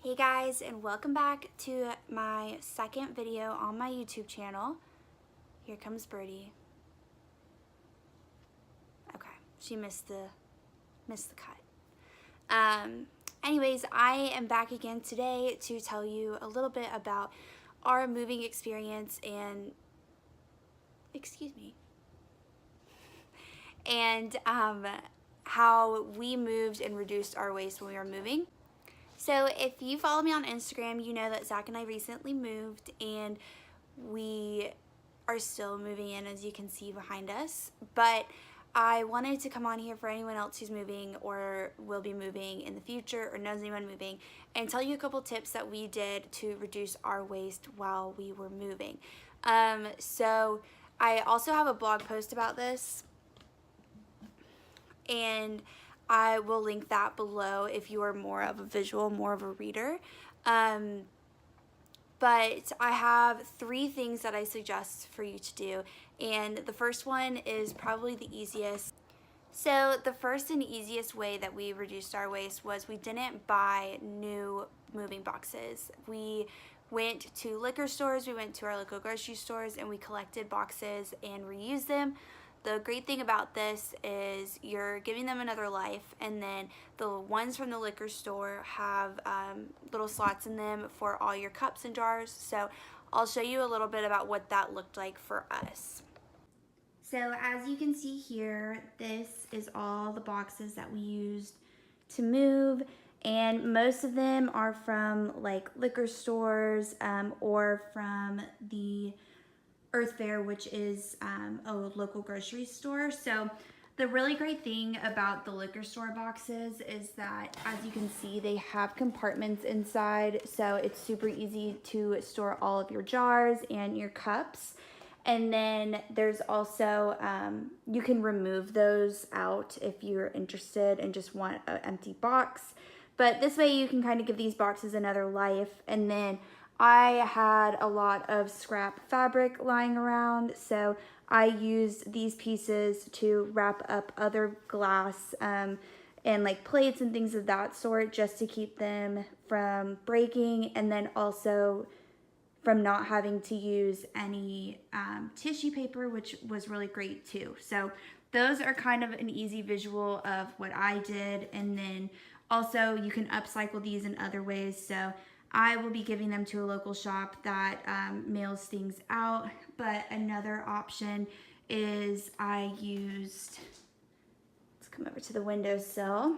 Hey guys, and welcome back to my second video on my YouTube channel. Here comes Birdie. Okay, she missed the cut. Anyways, I am back again today to tell you a little bit about our moving experience and how we moved and reduced our waste when we were moving. So if you follow me on Instagram, you know that Zach and I recently moved and we are still moving in, as you can see behind us. But I wanted to come on here for anyone else who's moving or will be moving in the future or knows anyone moving and tell you a couple tips that we did to reduce our waste while we were moving. So I also have a blog post about this, and I will link that below if you are more of a visual, more of a reader. But I have 3 things that I suggest for you to do, and the first one is probably the easiest. So the first and easiest way that we reduced our waste was we didn't buy new moving boxes. We went to liquor stores, we went to our local grocery stores, and we collected boxes and reused them. The great thing about this is you're giving them another life, and then the ones from the liquor store have little slots in them for all your cups and jars. So I'll show you a little bit about what that looked like for us. So as you can see here, this is all the boxes that we used to move, and most of them are from like liquor stores or from the Earth Fare, which is a local grocery store. So the really great thing about the liquor store boxes is that, as you can see, they have compartments inside, so it's super easy to store all of your jars and your cups. And then there's also, you can remove those out if you're interested and just want an empty box. But this way you can kind of give these boxes another life. And then I had a lot of scrap fabric lying around, so I used these pieces to wrap up other glass and like plates and things of that sort, just to keep them from breaking, and then also from not having to use any tissue paper, which was really great too. So those are kind of an easy visual of what I did. And then also you can upcycle these in other ways. So I will be giving them to a local shop that mails things out. But another option is I used, let's come over to the windowsill,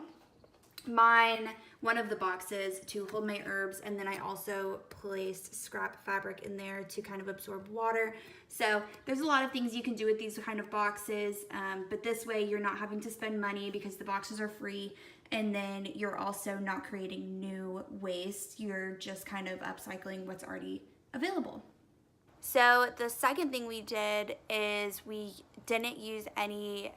one of the boxes to hold my herbs, and then I also placed scrap fabric in there to kind of absorb water. So there's a lot of things you can do with these kind of boxes, but this way you're not having to spend money because the boxes are free, and then you're also not creating new waste. You're just kind of upcycling what's already available. So the second thing we did is we didn't use any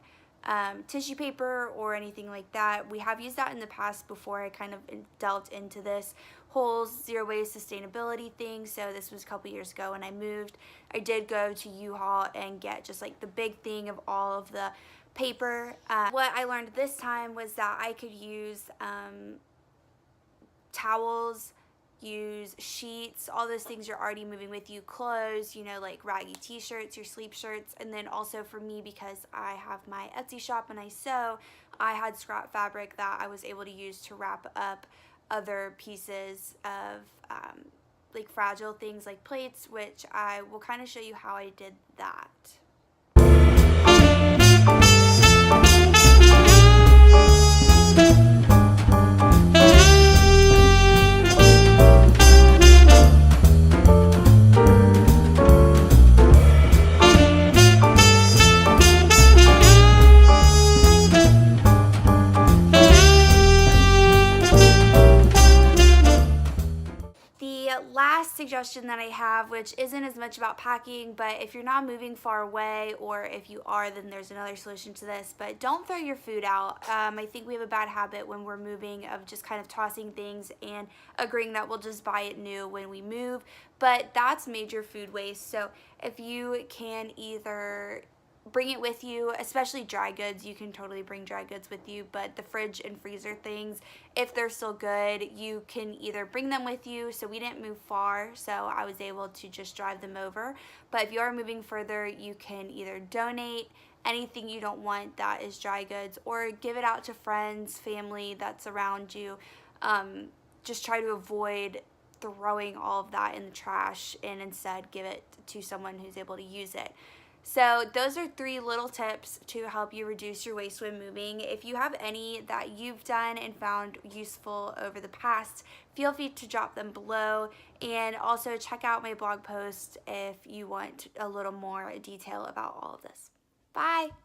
tissue paper or anything like that. We have used that in the past before I kind of delved into this whole zero waste sustainability thing. So this was a couple years ago when I moved. I did go to U-Haul and get just like the big thing of all of the paper. What I learned this time was that I could use towels, use sheets, all those things you're already moving with you, clothes, you know, like raggy t-shirts, your sleep shirts. And then also for me, because I have my Etsy shop and I sew, I had scrap fabric that I was able to use to wrap up other pieces of like fragile things like plates, which I will kind of show you how I did that. Last suggestion that I have, which isn't as much about packing, but if you're not moving far away, or if you are, then there's another solution to this, but don't throw your food out. I think we have a bad habit when we're moving of just kind of tossing things and agreeing that we'll just buy it new when we move, but that's major food waste. So if you can either bring it with you, especially dry goods. You can totally bring dry goods with you, but the fridge and freezer things, if they're still good, you can either bring them with you. So we didn't move far, so I was able to just drive them over. But if you are moving further, you can either donate anything you don't want that is dry goods, or give it out to friends, family that's around you. Just try to avoid throwing all of that in the trash and instead give it to someone who's able to use it. So those are 3 little tips to help you reduce your waste when moving. If you have any that you've done and found useful over the past, feel free to drop them below, and also check out my blog post if you want a little more detail about all of this. Bye!